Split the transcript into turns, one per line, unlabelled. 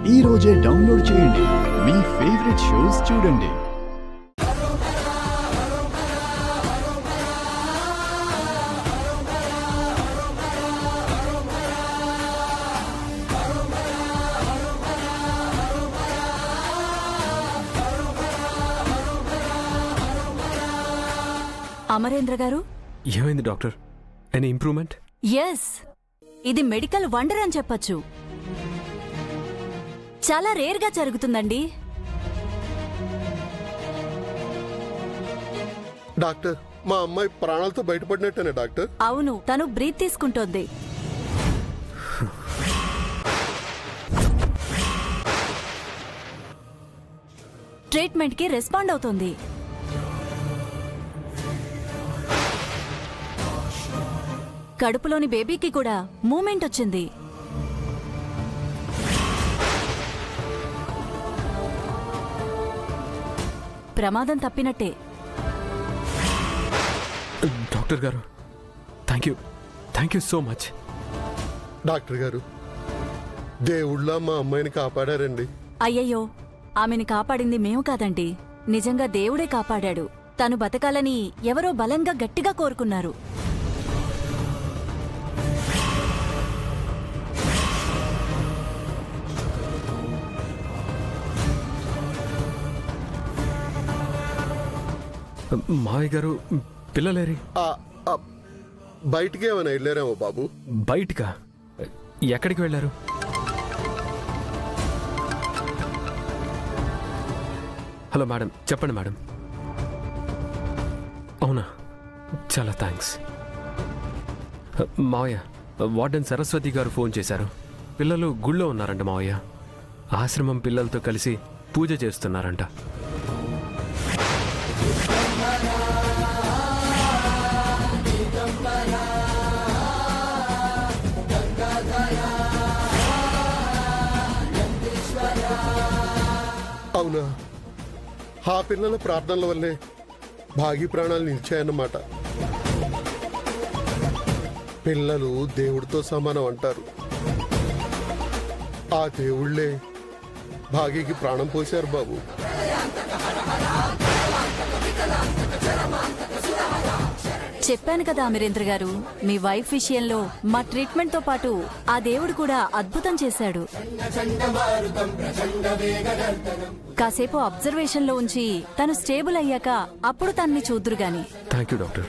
ఈ రోజే డౌన్లోడ్ చేయండి. మీ ఫేవరెట్ షోస్ చూడండి.
అమరేంద్ర గారు,
ఏమైంది డాక్టర్? Any improvement?
ఎస్, ఇది మెడికల్ వండర్ అని చెప్పొచ్చు. చాలా రేర్ గా జరుగుతుందండి.
డాక్టర్, మా అమ్మాయి ప్రాణాలతో బయటపడినట్టేనా డాక్టర్?
అవును, తను బ్రీత్ తీసుకుంటోంది. ట్రీట్మెంట్ కి రెస్పాండ్ అవుతోంది. కడుపులోని బేబీకి కూడా మూమెంట్ వచ్చింది. ప్రమాదం తప్పినట్టే.
డాక్టర్ గారు, thank you so much.
Doctor గారు, దేవుళ్ళ మా అమ్మాయిని కాపాడారండి.
అయ్యయ్యో, ఆమెని కాపాడింది మేము కాదండి, నిజంగా దేవుడే కాపాడాడు. తను బతకాలని ఎవరో బలంగా గట్టిగా కోరుకున్నారు.
మావయ్య గారు, పిల్లలేరి?
బయటికి ఏమైనా వెళ్ళారేమో బాబు.
బయటికా? ఎక్కడికి వెళ్ళారు? హలో మేడం, చెప్పండి మేడం. అవునా, చాలా థ్యాంక్స్. మావయ్య, వార్డెన్ సరస్వతి గారు ఫోన్ చేశారు. పిల్లలు గుళ్ళో ఉన్నారంట మావయ్య. ఆశ్రమం పిల్లలతో కలిసి పూజ చేస్తున్నారంట.
అవునా? ఆ పిల్లల ప్రార్థనల వల్లే భాగి ప్రాణాలు నిలిచాయన్నమాట. పిల్లలు దేవుడితో సమానం అంటారు. ఆ దేవుళ్లే భాగికి ప్రాణం పోశారు బాబు.
చెప్పాను కదా అమరేంద్ర గారు, మీ వైఫ్ విషయంలో మా ట్రీట్మెంట్ తో పాటు ఆ దేవుడు కూడా అద్భుతం చేశాడు. కాసేపు అబ్జర్వేషన్ లో ఉంచి తను స్టేబుల్ అయ్యాక అప్పుడు తన్ని చూద్దురు గాని.
Thank you doctor.